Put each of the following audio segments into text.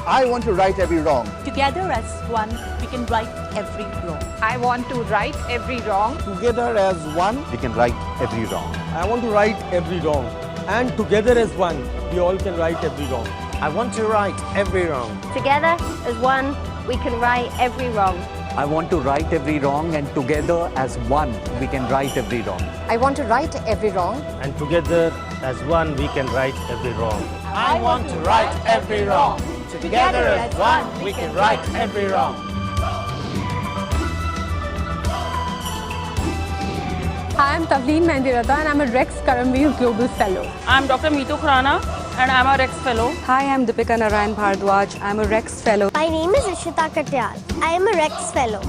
I want to right every wrong. Together as one, we can right every wrong. I want to right every wrong. Together as one, We can right every wrong. I want to right every wrong. And together as one, we all can right every wrong. I want to right every wrong. Together as one, we can right every wrong. I want to right every wrong, and together as one, we can right every wrong. I want to right every wrong. And together as one, we can right every wrong. I want to right every wrong. Together as one, we can right every wrong. Hi, I'm Tavleen Mendirata and I'm a Rex Karmaveer Global Fellow. I'm Dr. Meenu Chopra and I'm a Rex Fellow. Hi, I'm Deepika Narayan Bhardwaj. I'm a Rex Fellow. My name is Ishita Katyal. I am a Rex Fellow.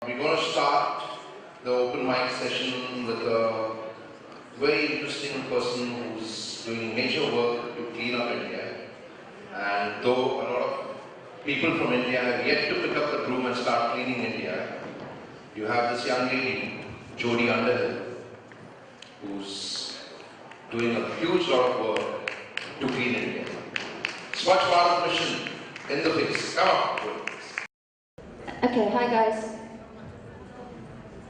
We're going to start the open mic session with a very interesting person who's doing major work to clean up India. And though a lot of people from India have yet to pick up the broom and start cleaning India, you have this young lady, Jodie Underhill, who's doing a huge lot of work to clean India. Swachh Bharat Mission in the face. Come on. Okay, hi guys.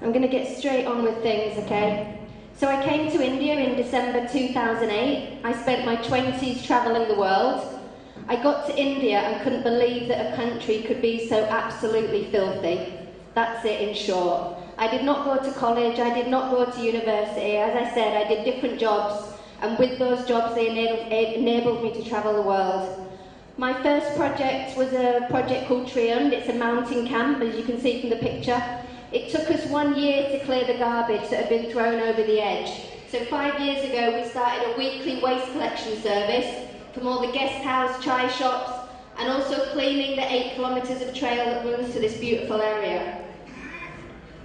I'm going to get straight on with things, okay? So I came to India in December 2008. I spent my 20s travelling the world. I got to India and couldn't believe that a country could be so absolutely filthy. That's it in short. I did not go to college, I did not go to university. As I said, I did different jobs, and with those jobs they enabled me to travel the world. My first project was a project called Triund. It's a mountain camp, as you can see from the picture. It took us 1 year to clear the garbage that had been thrown over the edge. So 5 years ago we started a weekly waste collection service from all the guest house, chai shops, and also cleaning the 8 kilometres of trail that runs to this beautiful area.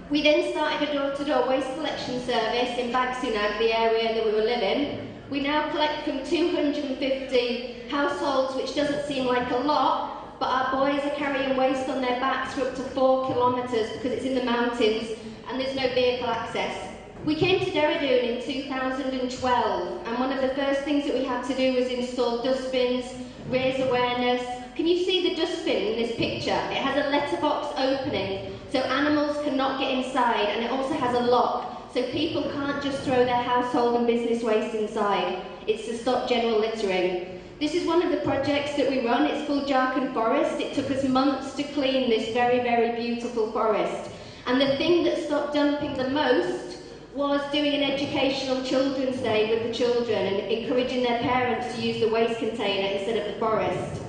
We then started a door-to-door waste collection service in Bagsunag, the area that we were living. We now collect from 250 households, which doesn't seem like a lot, but our boys are carrying waste on their backs for up to 4 kilometres because it's in the mountains and there's no vehicle access. We came to Dehradun in 2012, and one of the first things that we had to do was install dustbins, raise awareness. Can you see the dustbin in this picture? It has a letterbox opening, so animals cannot get inside, and it also has a lock, so people can't just throw their household and business waste inside. It's to stop general littering. This is one of the projects that we run. It's called Jharkhand Forest. It took us months to clean this very, very beautiful forest. And the thing that stopped dumping the most was doing an educational children's day with the children and encouraging their parents to use the waste container instead of the forest.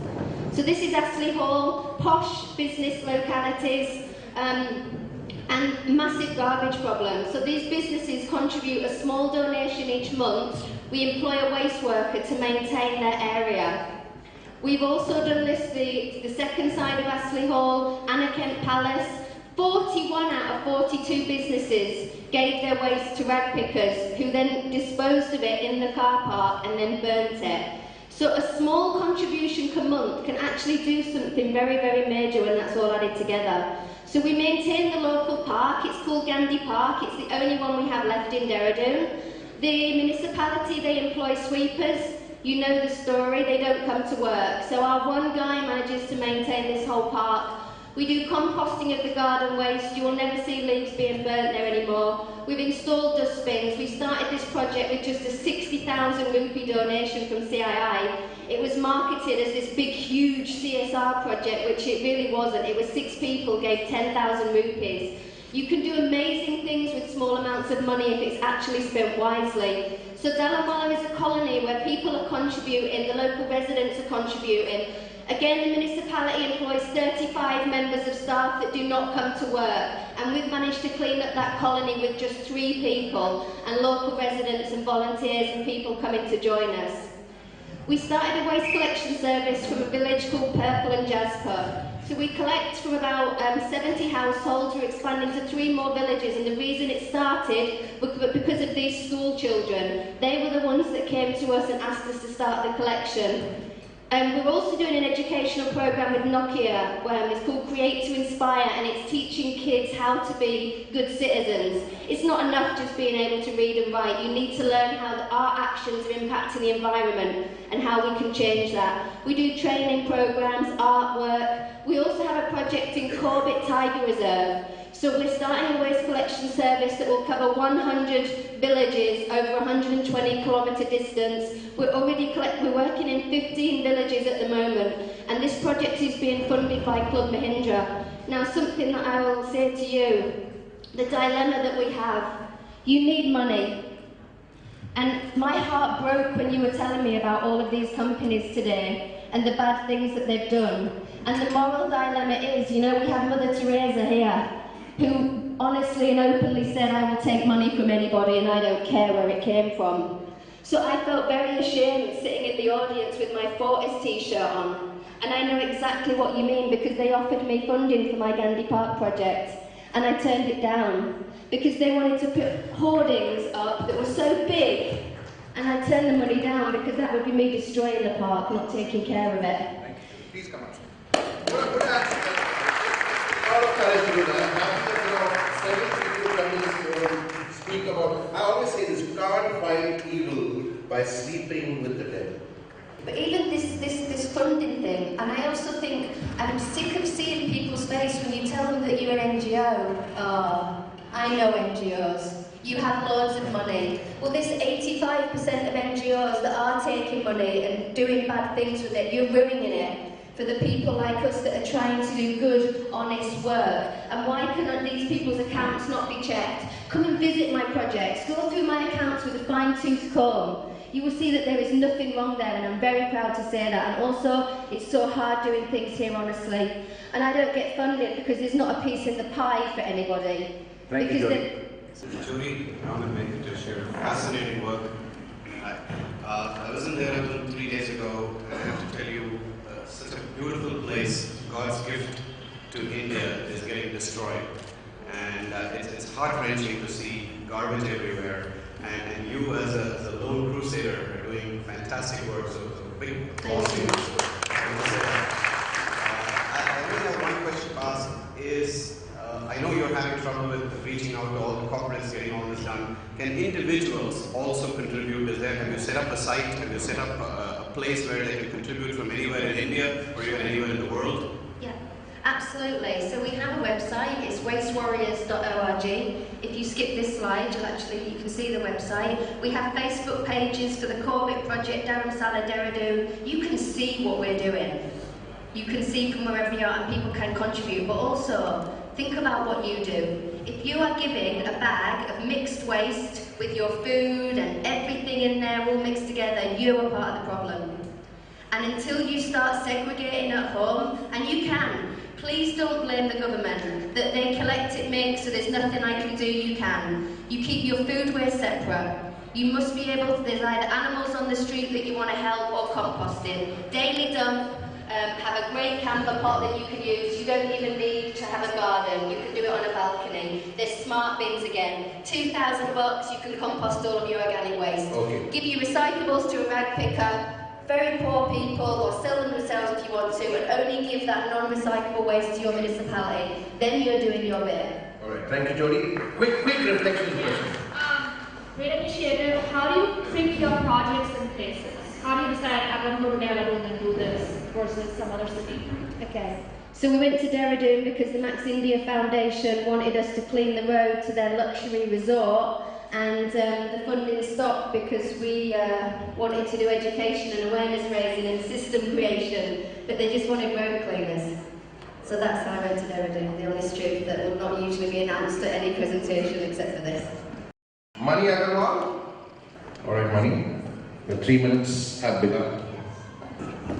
So this is Astley Hall, posh business localities, and massive garbage problems. So these businesses contribute a small donation each month. We employ a waste worker to maintain their area. We've also done this, the second side of Astley Hall, Anna Kent Palace. 41 out of 42 businesses gave their waste to rag pickers, who then disposed of it in the car park and then burnt it. So a small contribution per month can actually do something very, very major when that's all added together. So we maintain the local park. It's called Gandhi Park. It's the only one we have left in Dehradun. The municipality, they employ sweepers. You know the story, they don't come to work. So our one guy manages to maintain this whole park. We do composting of the garden waste. You will never see leaves being burnt there anymore. We've installed dustbins. We started this project with just a 60,000 rupee donation from CII. It was marketed as this big, huge CSR project, which it really wasn't. It was 6 people gave 10,000 rupees. You can do amazing things with small amounts of money if it's actually spent wisely. So Dalamwala is a colony where people are contributing, the local residents are contributing. Again, the municipality employs 35 members of staff that do not come to work, and we've managed to clean up that colony with just 3 people, and local residents and volunteers and people coming to join us. We started a waste collection service from a village called Purple and Jaspur. So we collect from about 70 households. We're expanding to 3 more villages, and the reason it started was because of these school children. They were the ones that came to us and asked us to start the collection. We're also doing an educational program with Nokia. It's called Create to Inspire, and it's teaching kids how to be good citizens. It's not enough just being able to read and write. You need to learn how our actions are impacting the environment and how we can change that. We do training programs, artwork. We also have a project in Corbett Tiger Reserve. So we're starting a waste collection service that will cover 100 villages over 120 kilometre distance. We're working in 15 villages at the moment, and this project is being funded by Club Mahindra. Now, something that I will say to you, the dilemma that we have, you need money. And my heart broke when you were telling me about all of these companies today and the bad things that they've done. And the moral dilemma is, you know, we have Mother Teresa here, who honestly and openly said, I will take money from anybody and I don't care where it came from. So I felt very ashamed sitting in the audience with my Fortis t-shirt on. And I know exactly what you mean, because they offered me funding for my Gandhi Park project and I turned it down because they wanted to put hoardings up that were so big, and I turned the money down because that would be me destroying the park, not taking care of it. Thank you. Please come up. A lot of courage to do that. Several people speak about, I always say this, you can't fight evil by sleeping with the devil. But even this funding thing, and I also think, and I'm sick of seeing people's face when you tell them that you're an NGO. I know NGOs. You have loads of money. Well, this 85% of NGOs that are taking money and doing bad things with it, you're ruining it for the people like us that are trying to do good, honest work. And why cannot these people's accounts not be checked? Come and visit my projects. Go through my accounts with a fine-tooth comb. You will see that there is nothing wrong there, and I'm very proud to say that. And also, it's so hard doing things here, honestly. And I don't get funded because there's not a piece in the pie for anybody. Thank you, Jody. Jody, Ram and Meenu to share fascinating work. I was in Dehradun 3 days ago, and I have to tell you, such a beautiful place. God's gift to India is getting destroyed. And it's heart-wrenching to see garbage everywhere. And you as a lone crusader are doing fantastic work, so big applause to you. I really have one question to ask is, I know you're having trouble with reaching out to all the corporates, getting all this done. Can individuals also contribute? Have you set up a site? Have you set up a place where they can contribute from anywhere in India or even anywhere in the world? Yeah, absolutely. So we have a website. It's wastewarriors.org. If you skip this slide, you can see the website. We have Facebook pages for the Corbett project, Dharamsala, Dehradun. You can see what we're doing. You can see from wherever you are, and people can contribute. But also, think about what you do. If you are giving a bag of mixed waste with your food and everything in there all mixed together, you are part of the problem. And until you start segregating at home, and you can, please don't blame the government that they collect it mixed, so there's nothing I can do. You can. You keep your food waste separate. You must be able to, there's either animals on the street that you want to help or composting. Daily dump. Have a great camper pot that you can use. You don't even need to have a garden. You can do it on a balcony. There's smart bins again. $2,000, you can compost all of your organic waste. Okay. Give your recyclables to a rag picker. Very poor people, or sell them themselves if you want to, and only give that non-recyclable waste to your municipality. Then you're doing your bit. All right. Thank you, Jody. Quick reflection question. Great initiative. How do you pick your projects and places? How do you decide I'm going to go to Dehradun and do this versus some other city? Okay. So we went to Dehradun because the Max India Foundation wanted us to clean the road to their luxury resort, and the funding stopped because we wanted to do education and awareness raising and system creation, but they just wanted road cleaners. So that's how I went to Dehradun, the honest truth that will not usually be announced at any presentation except for this. Mani Agarwal? All right, Mani. Your 3 minutes have begun.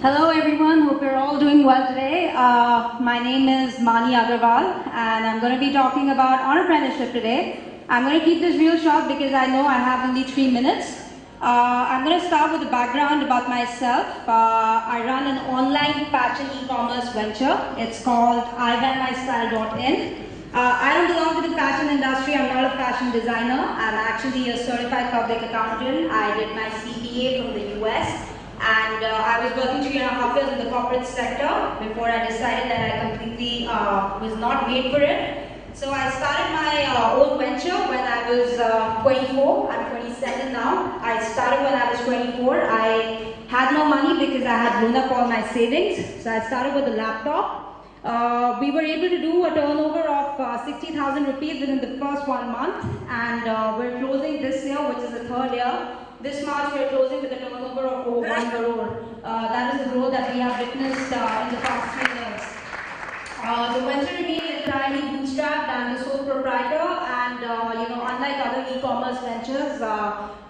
Hello everyone, hope you're all doing well today. My name is Mani Agarwal and I'm going to be talking about entrepreneurship today. I'm going to keep this real short because I know I have only 3 minutes. I'm going to start with a background about myself. I run an online fashion e-commerce venture. It's called iwearmystyle.in. I don't belong to the fashion industry. I'm not a fashion designer. I'm actually a certified public accountant. I did my CPA from the US, And I was working 3.5 years in the corporate sector before I decided that I completely was not made for it. So I started my own venture when I was 24. I'm 27 now. I started when I was 24. I had no money because I had blown up all my savings. So I started with a laptop. We were able to do a turnover of 60,000 rupees within the first 1 month, and we're closing this year, which is the third year. This March we're closing with a turnover of over 1 crore. That is the growth that we have witnessed in the past 3 years. The venture again is entirely bootstrapped and the sole proprietor, and unlike other e-commerce ventures,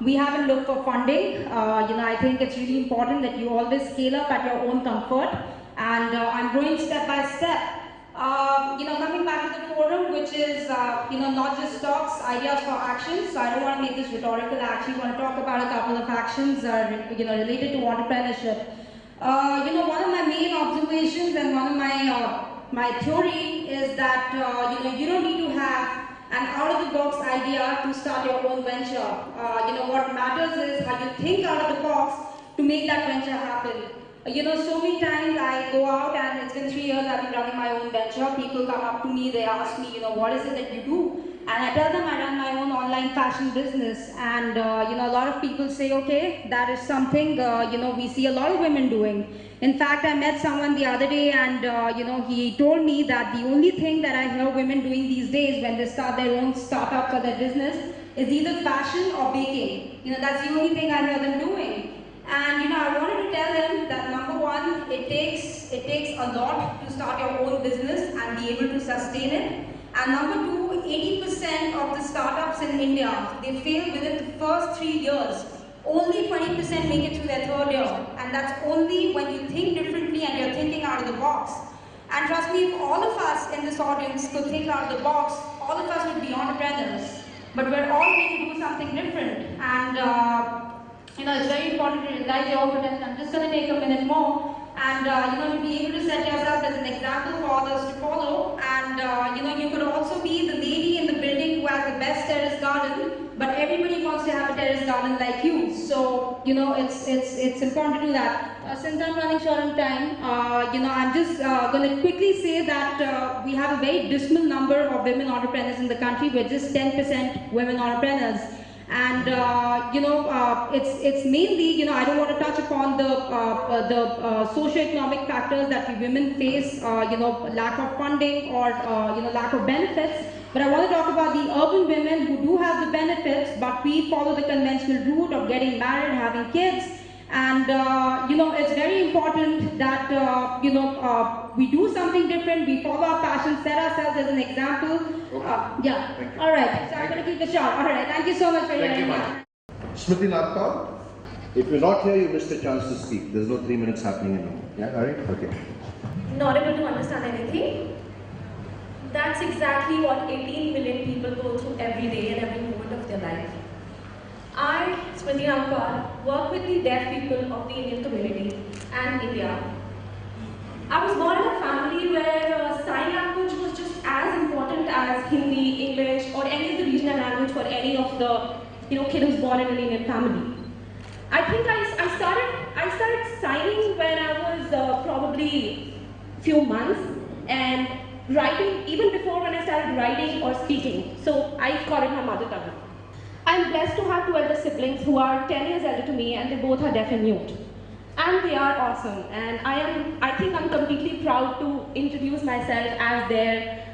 we haven't looked for funding. I think it's really important that you always scale up at your own comfort, and I'm growing step by step. Coming back to the forum, which is not just talks, ideas for actions. So I don't want to make this rhetorical. I actually want to talk about a couple of actions related to entrepreneurship. One of my main observations and one of my theory is that you don't need to have an out-of-the-box idea to start your own venture. What matters is how you think out of the box to make that venture happen. So many times I go out, and it's been 3 years I've been running my own venture. People come up to me, they ask me, what is it that you do? And I tell them I run my own online fashion business. And a lot of people say, okay, that is something we see a lot of women doing. In fact, I met someone the other day, and he told me that the only thing that I hear women doing these days when they start their own startup for their business is either fashion or baking. That's the only thing I hear them doing. And I wanted to tell them that number one, it takes a lot to start your own business and be able to sustain it. And number two, 80% of the startups in India, they fail within the first 3 years. Only 20% make it to their third year. And that's only when you think differently and you're thinking out of the box. And trust me, if all of us in this audience could think out of the box, all of us would be entrepreneurs. But we're all going to do something different. And it's very important to realize your potential. I'm just going to take a minute more, and to be able to set yourself as an example for others to follow. And you could also be the lady in the building who has the best terrace garden, but everybody wants to have a terrace garden like you. So it's important to do that. Since I'm running short on time, I'm just going to quickly say that we have a very dismal number of women entrepreneurs in the country. We're just 10% women entrepreneurs. And it's mainly, I don't want to touch upon the socio-economic factors that we women face, lack of funding or lack of benefits. But I want to talk about the urban women who do have the benefits, but we follow the conventional route of getting married, having kids. And it's very important that we do something different. We follow our passion, set ourselves as an example. Okay. Yeah. All right. So I'm going to keep the shot. All right. Thank you so much for your time. Smriti Nathpal, if you're not here, you missed a chance to speak. There's no 3 minutes happening anymore. Yeah. All right. Okay. Not able to understand anything. That's exactly what 18 million people go through every day and every moment of their life. I, Smriti Nathpal, work with the deaf people of the Indian community and India. I was born in a family where sign language was just as important as Hindi, English, or any of the regional language for any of the kid who's born in an Indian family. I think I started signing when I was probably few months, and writing even before when I started writing or speaking. So I call it my mother tongue. I'm blessed to have 2 elder siblings who are 10 years elder to me, and they both are deaf and mute. And they are awesome, and I think I'm completely proud to introduce myself as their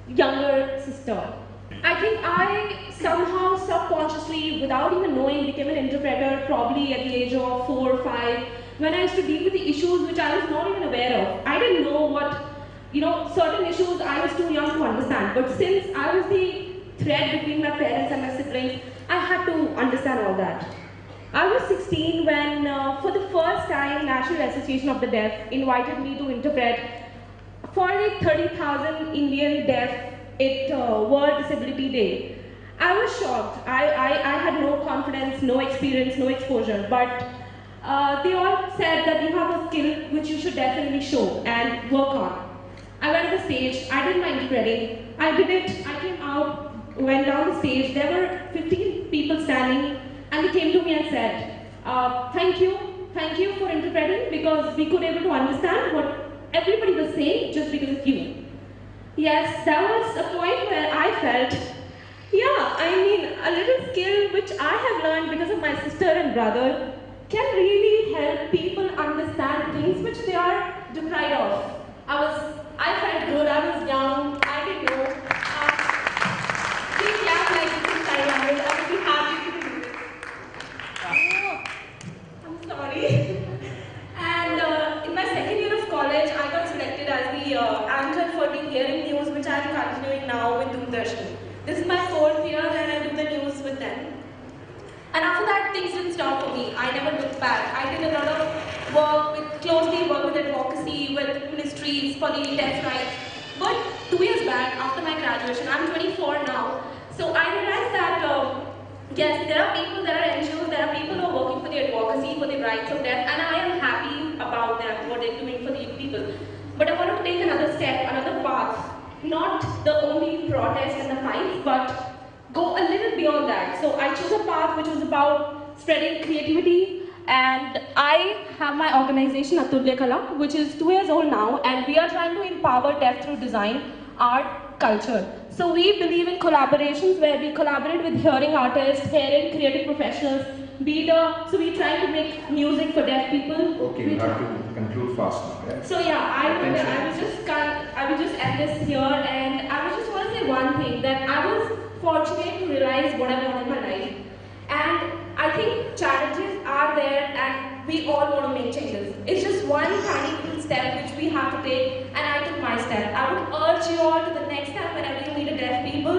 younger sister. I think I somehow subconsciously, without even knowing, became an interpreter probably at the age of 4 or 5, when I used to deal with the issues which I was not even aware of. I didn't know what, certain issues I was too young to understand, but since I was the thread between my parents and my siblings, I had to understand all that. I was 16 when, for the first time, National Association of the Deaf invited me to interpret for the 30,000 Indian Deaf World Disability Day. I was shocked. I had no confidence, no experience, no exposure, but they all said that you have a skill which you should definitely show and work on. I went to the stage, I did my interpreting, I did it, I came out, went down the stage, there were 15 people standing, and they came to me and said, thank you thank you for interpreting, because we could able to understand what everybody was saying just because of you. Yes, that was a point where I felt, yeah, I mean, a little skill which I have learned because of my sister and brother can really help people understand things which they are deprived of. I felt good, I was young, I didn't know. Please clap like this in Thai language, I would be happy to do this. I'm sorry. And in my second year of college, I got selected as the anchor for the hearing news, which I am continuing now with Desh. This is my 4th year and I do the news with them. And after that, things didn't stop for me. I never looked back. I did a lot of closely work with advocacy, with ministries for the deaf rights. But 2 years back, after my graduation, I'm 24 now. So I realized that, yes, there are people, there are NGOs, there are people who are working for the advocacy, for the rights of deaf, and I am happy about them, what they're doing for the people. But I want to take another step, another path. Not the only protest and the fights, but go a little beyond that. So I chose a path which was about spreading creativity, and I have my organization Atulya Kala, which is 2 years old now, and we are trying to empower deaf through design, art, culture. So we believe in collaborations where we collaborate with hearing artists, hearing creative professionals, so we try to make music for deaf people. Okay, you have to conclude fast now. Yeah? So yeah, I will just end this here, and I just want to say one thing, that I was fortunate to realize what I want in my life. And I think challenges are there and we all want to make changes. It's just one tiny little step which we have to take, and I took my step. I would urge you all to the next time whenever you meet a deaf people,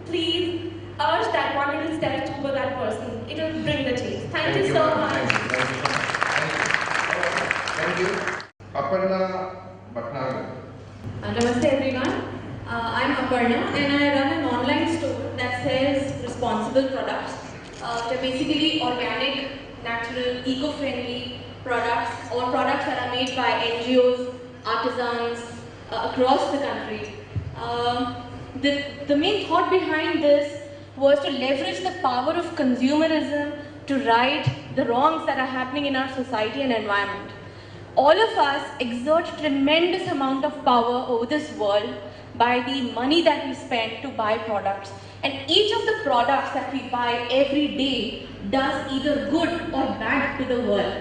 please urge that one little step toward that person. It will bring the change. Thank you so much. Thank you. Aparna Bhatnagar. Namaste everyone. I'm Aparna and I run an online store that sells responsible products. They're basically organic, natural, eco-friendly products, or products that are made by NGOs, artisans across the country. The main thought behind this was to leverage the power of consumerism to right the wrongs that are happening in our society and environment. All of us exert tremendous amount of power over this world by the money that we spend to buy products. And each of the products that we buy every day does either good or bad to the world.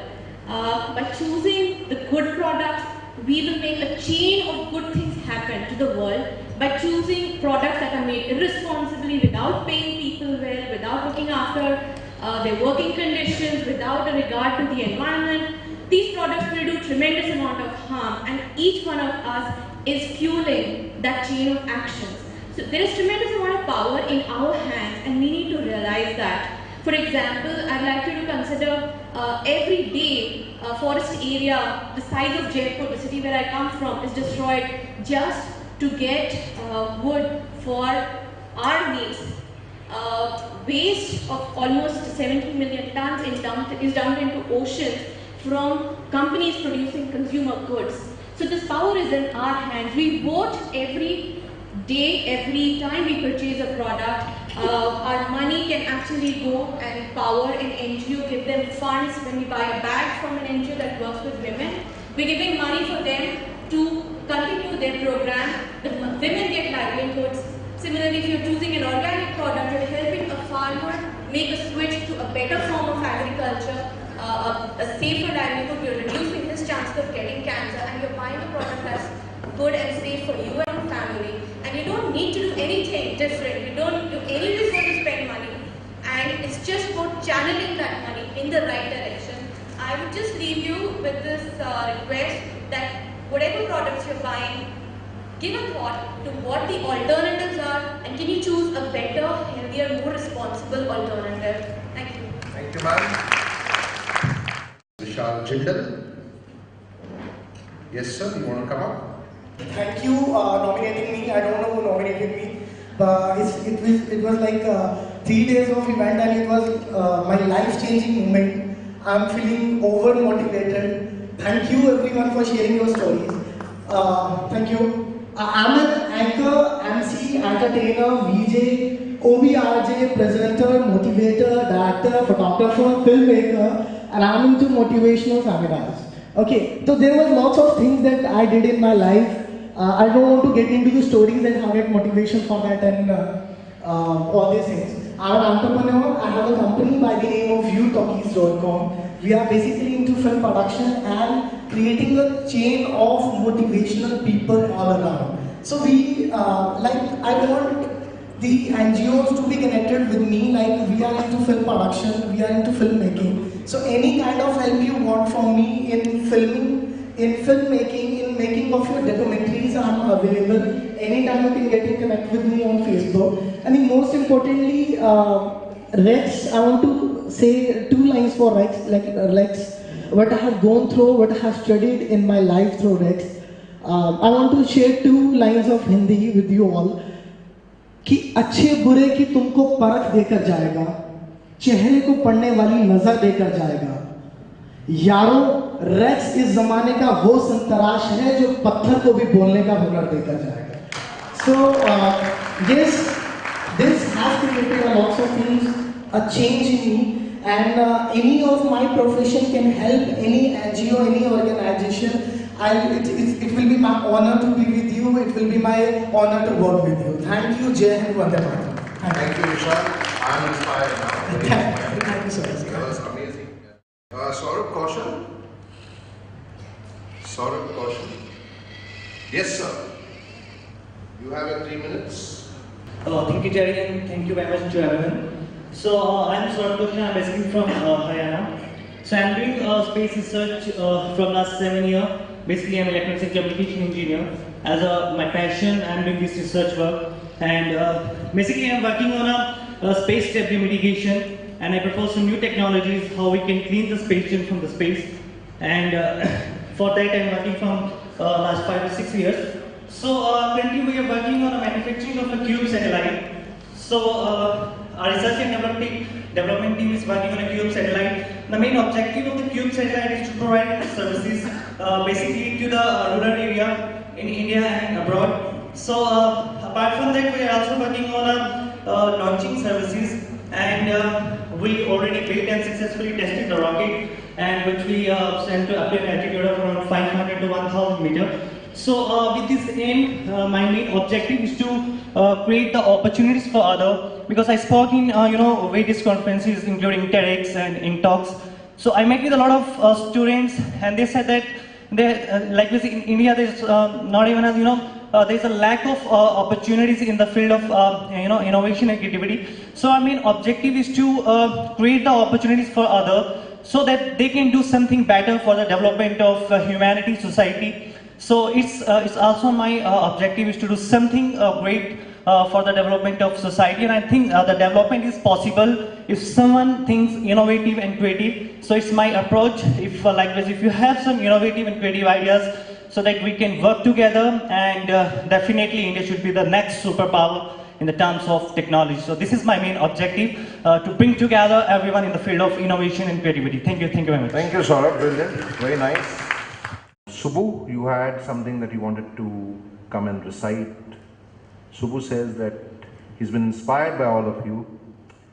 By choosing the good products, we will make a chain of good things happen to the world. By choosing products that are made irresponsibly, without paying people well, without looking after their working conditions, without a regard to the environment, these products will do tremendous amount of harm, and each one of us is fueling that chain of actions. So there is tremendous amount of power in our hands, and we need to realize that. For example, I'd like you to consider every day forest area the size of Jaipur, the city where I come from, is destroyed just to get wood for our needs. Waste of almost 70 million tons is dumped into oceans from companies producing consumer goods. So this power is in our hands. We vote every day, every time we purchase a product. Our money can actually go and power an NGO, give them funds. When we buy a bag from an NGO that works with women, we're giving money for them to continue their program. The women get livelihoods. Similarly, if you're choosing an organic product, you're helping a farmer make a switch to a better form of agriculture, a safer livelihood. You're reducing his chances of getting cancer, and you're buying a product that's good and safe for you and your family. And you don't need to do anything different. You anyways want to spend money, and it's just about channeling that money in the right direction. I would just leave you with this request that whatever products you're buying, give a thought to what the alternatives are, and can you choose a better, healthier, more responsible alternative. Thank you. Thank you, ma'am. Vishal Jindal. Yes, sir, you want to come up? Thank you nominating me. I don't know who nominated me, but it was like 3 days of event, and it was my life-changing moment. I'm feeling over-motivated. Thank you everyone for sharing your stories. Thank you. I'm an anchor, MC, entertainer, VJ, OBRJ, presenter, motivator, director, photographer, filmmaker. and I'm into motivational seminars. Okay, so there was lots of things that I did in my life. I don't want to get into the stories and how I get motivation for that and all these things. I'm an entrepreneur. I have a company by the name of youtalkies.com. We are basically into film production and creating a chain of motivational people all around. So we, I want the NGOs to be connected with me, like we are into film production, we are into filmmaking. So any kind of help you want from me in filming, in filmmaking, in making of your documentaries, I'm available. Anytime you can get in connect with me on Facebook. I think most importantly, Rex, I want to say 2 lines for Rex, Rex, what I have gone through, what I have studied in my life through Rex. I want to share 2 lines of Hindi with you all. कि अच्छे बुरे की तुमको परख देकर जाएगा, चेहरे को पढ़ने वाली नजर देकर जाएगा। यारों, रेक्स इस जमाने का वो संतराश है जो पत्थर को भी बोलने का हुनर देकर जाएगा। So yes, this has created a lot of things, a change in me, and any of my profession can help any NGO, any organization. It will be my honor to be with you. It will be my honor to work with you. Thank you, Jai and Vande Mataram. Thank you, Vishal. I'm inspired now. Thank you so much. That was amazing. Saurabh Kaushal. Saurabh Kaushal. Yes, sir. You have 3 minutes. Thank you, Jerry, and thank you very much to everyone. So, I'm Saurabh Kaushal. I'm basically from Haryana. So, I'm doing space research from last 7 years. Basically, I'm an electronics and communication engineer. As my passion, I'm doing this research work. And basically, I'm working on a space debris mitigation. And I propose some new technologies, how we can clean the space station from the space. And for that, I'm working from last 5 to 6 years. So currently, we are working on a manufacturing of a cube satellite. So our research and development team is working on a cube satellite. The main objective of the cube satellite is to provide services basically to the rural area in India and abroad. So apart from that, we are also working on launching services, and we already built and successfully tested the rocket, and which we sent to up to an altitude of around 500 to 1000 meters. So with this aim, my main objective is to create the opportunities for others, because I spoke in various conferences including TEDx and in talks. So I met with a lot of students, and they said that like this in India, there's not even as there's a lack of opportunities in the field of innovation and creativity. So our main objective is to create the opportunities for others, so that they can do something better for the development of humanity, society. So it's also my objective is to do something great for the development of society, and I think the development is possible if someone thinks innovative and creative. So it's my approach. If like this, if you have some innovative and creative ideas, so that we can work together, and definitely India should be the next superpower in the terms of technology. So this is my main objective, to bring together everyone in the field of innovation and creativity. Thank you very much. Thank you, Saurabh. Brilliant. Very nice. Subbu, you had something that you wanted to come and recite. Subbu says that he's been inspired by all of you,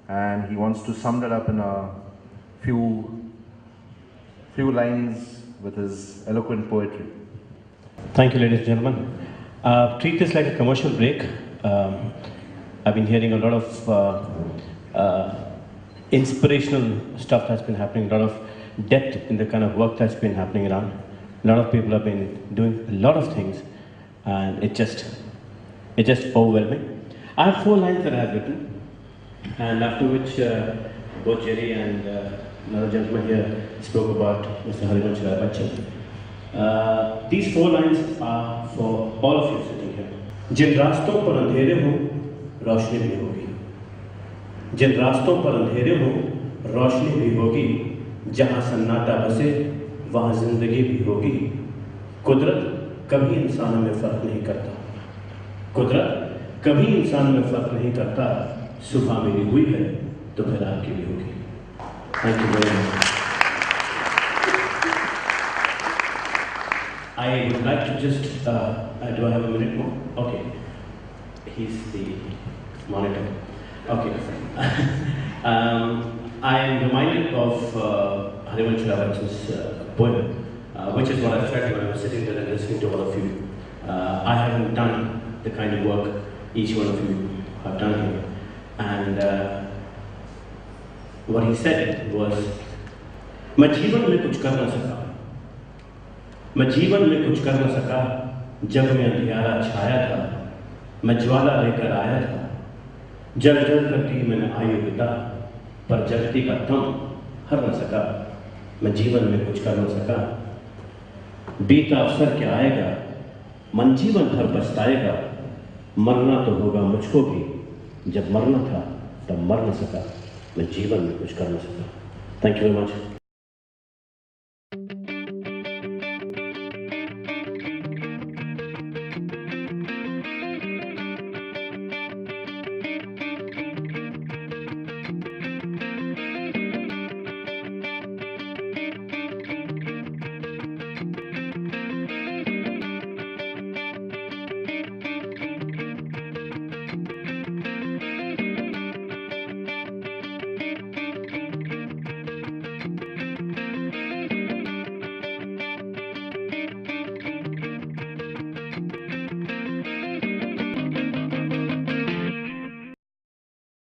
and he wants to sum that up in a few lines with his eloquent poetry. Thank you, ladies and gentlemen. Treat this like a commercial break. I've been hearing a lot of inspirational stuff that's been happening, a lot of depth in the kind of work that's been happening around. A lot of people have been doing a lot of things, and it's just overwhelming. I have 4 lines that I have written, and after which both Jerry and another gentleman here spoke about Mr. Bachchan. These 4 lines are for all of you sitting here. जिन रास्तों पर अंधेरे हो, रोशनी भी होगी. जिन रास्तों पर अंधेरे हो, रोशनी भी होगी. जहाँ सन्नाटा बसे, वहाँ जिंदगी भी होगी. कुदरत कभी इंसानों में फर्क नहीं करता. कुदरत कभी इंसान में फर्क नहीं करता. सुबह मेरी हुई है तो फिर आपकी भी होगी. Thank you very much. I would like to just, do I have a minute more? Okay. He's the monitor. Okay. I am reminded of Harivansh Ravan's poem, which is what I felt when I was sitting there and listening to all of you. I haven't done the kind of work each one of you have done here. And what he said was, मैं जीवन में कुछ कर ना सका, मैं जीवन में कुछ कर ना सका, जब मैं अंधियारा छाया था, मैं ज्वाला लेकर आया था, जल जल कर दी मैंने आयु बिता, पर जगती का दम हर न सका, मैं जीवन में कुछ कर न सका। बीता अवसर क्या आएगा, मन जीवन भर पछताएगा, मरना तो होगा मुझको भी, जब मरना था तब मर न सका, मैं जीवन में कुछ कर न सका। Thank you very much.